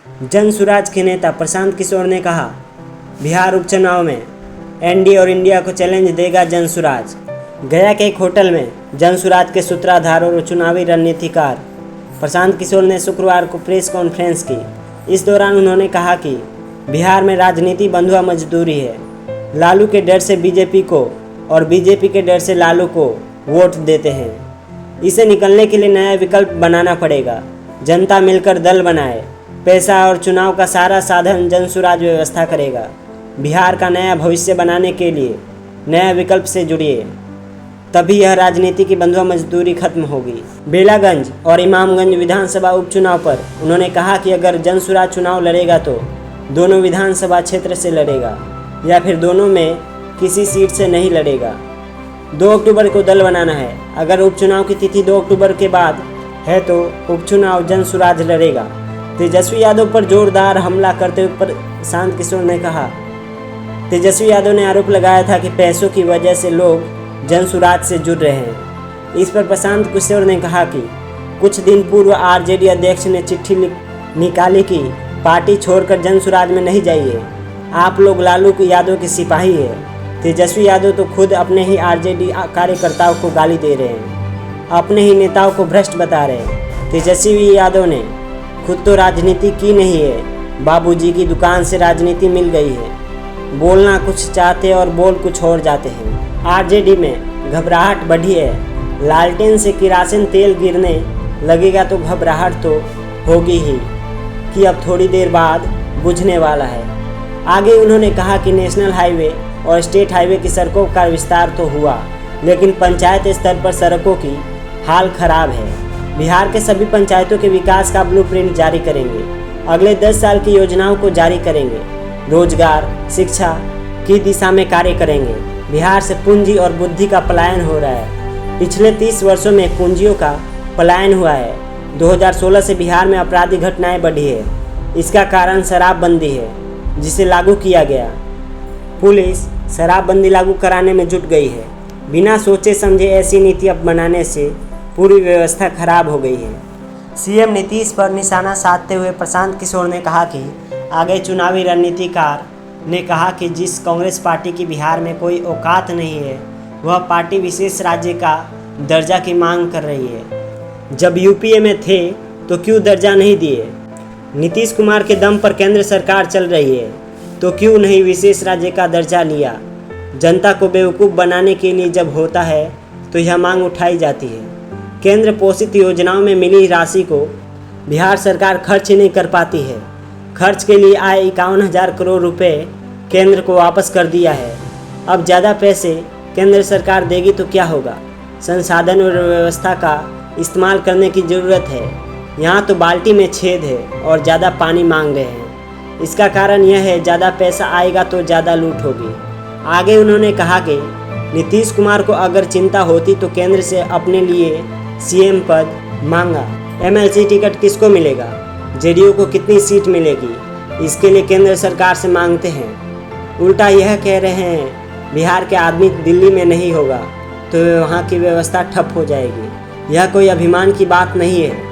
जन सुराज के नेता प्रशांत किशोर ने कहा, बिहार उपचुनाव में एनडीए और इंडिया को चैलेंज देगा जन सुराज। गया के एक होटल में जन सुराज के सूत्रधार और चुनावी रणनीतिकार प्रशांत किशोर ने शुक्रवार को प्रेस कॉन्फ्रेंस की। इस दौरान उन्होंने कहा कि बिहार में राजनीति बंधुआ मजदूरी है। लालू के डर से बीजेपी को और बीजेपी के डर से लालू को वोट देते हैं। इसे निकलने के लिए नया विकल्प बनाना पड़ेगा। जनता मिलकर दल बनाए, पैसा और चुनाव का सारा साधन जन सुराज व्यवस्था करेगा। बिहार का नया भविष्य बनाने के लिए नया विकल्प से जुड़िए, तभी यह राजनीति की बंधुआ मजदूरी खत्म होगी। बेलागंज और इमामगंज विधानसभा उपचुनाव पर उन्होंने कहा कि अगर जन सुराज चुनाव लड़ेगा तो दोनों विधानसभा क्षेत्र से लड़ेगा या फिर दोनों में किसी सीट से नहीं लड़ेगा। 2 अक्टूबर को दल बनाना है। अगर उपचुनाव की तिथि 2 अक्टूबर के बाद है तो उपचुनाव जन सुराज लड़ेगा। तेजस्वी यादव पर जोरदार हमला करते हुए प्रशांत किशोर ने कहा। तेजस्वी यादव ने आरोप लगाया था कि पैसों की वजह से लोग जन सुराज से जुड़ रहे हैं। इस पर प्रशांत किशोर ने कहा कि कुछ दिन पूर्व आरजेडी अध्यक्ष ने चिट्ठी निकाली कि पार्टी छोड़कर जन सुराज में नहीं जाइए, आप लोग लालू यादव के सिपाही है। तेजस्वी यादव तो खुद अपने ही आरजेडी कार्यकर्ताओं को गाली दे रहे हैं, अपने ही नेताओं को भ्रष्ट बता रहे हैं। तेजस्वी यादव ने खुद तो राजनीति की नहीं है, बाबूजी की दुकान से राजनीति मिल गई है। बोलना कुछ चाहते और बोल कुछ और जाते हैं। आरजेडी में घबराहट बढ़ी है। लालटेन से किरासन तेल गिरने लगेगा तो घबराहट तो होगी ही कि अब थोड़ी देर बाद बुझने वाला है। आगे उन्होंने कहा कि नेशनल हाईवे और स्टेट हाईवे की सड़कों का विस्तार तो हुआ, लेकिन पंचायत स्तर पर सड़कों की हाल खराब है। बिहार के सभी पंचायतों के विकास का ब्लूप्रिंट जारी करेंगे। अगले 10 साल की योजनाओं को जारी करेंगे। रोजगार, शिक्षा की दिशा में कार्य करेंगे। बिहार से पूंजी और बुद्धि का पलायन हो रहा है। पिछले 30 वर्षों में पूंजियों का पलायन हुआ है। 2016 से बिहार में आपराधिक घटनाएं बढ़ी है। इसका कारण शराबबंदी है, जिसे लागू किया गया। पुलिस शराबबंदी लागू कराने में जुट गई है। बिना सोचे समझे ऐसी नीति अब बनाने से पूरी व्यवस्था खराब हो गई है। सीएम नीतीश पर निशाना साधते हुए प्रशांत किशोर ने कहा कि आगे चुनावी रणनीतिकार ने कहा कि जिस कांग्रेस पार्टी की बिहार में कोई औकात नहीं है, वह पार्टी विशेष राज्य का दर्जा की मांग कर रही है। जब यूपीए में थे तो क्यों दर्जा नहीं दिए? नीतीश कुमार के दम पर केंद्र सरकार चल रही है तो क्यों नहीं विशेष राज्य का दर्जा लिया? जनता को बेवकूफ़ बनाने के लिए जब होता है तो यह मांग उठाई जाती है। केंद्र पोषित योजनाओं में मिली राशि को बिहार सरकार खर्च नहीं कर पाती है। खर्च के लिए आए 51,000 करोड़ रुपए केंद्र को वापस कर दिया है। अब ज़्यादा पैसे केंद्र सरकार देगी तो क्या होगा? संसाधन और व्यवस्था का इस्तेमाल करने की ज़रूरत है। यहाँ तो बाल्टी में छेद है और ज़्यादा पानी मांग रहे हैं। इसका कारण यह है ज़्यादा पैसा आएगा तो ज़्यादा लूट होगी। आगे उन्होंने कहा कि नीतीश कुमार को अगर चिंता होती तो केंद्र से अपने लिए सीएम पद मांगा। एमएलसी टिकट किसको मिलेगा? जेडीयू को कितनी सीट मिलेगी? इसके लिए केंद्र सरकार से मांगते हैं। उल्टा यह कह रहे हैं बिहार के आदमी दिल्ली में नहीं होगा तो वहाँ की व्यवस्था ठप हो जाएगी। यह कोई अभिमान की बात नहीं है।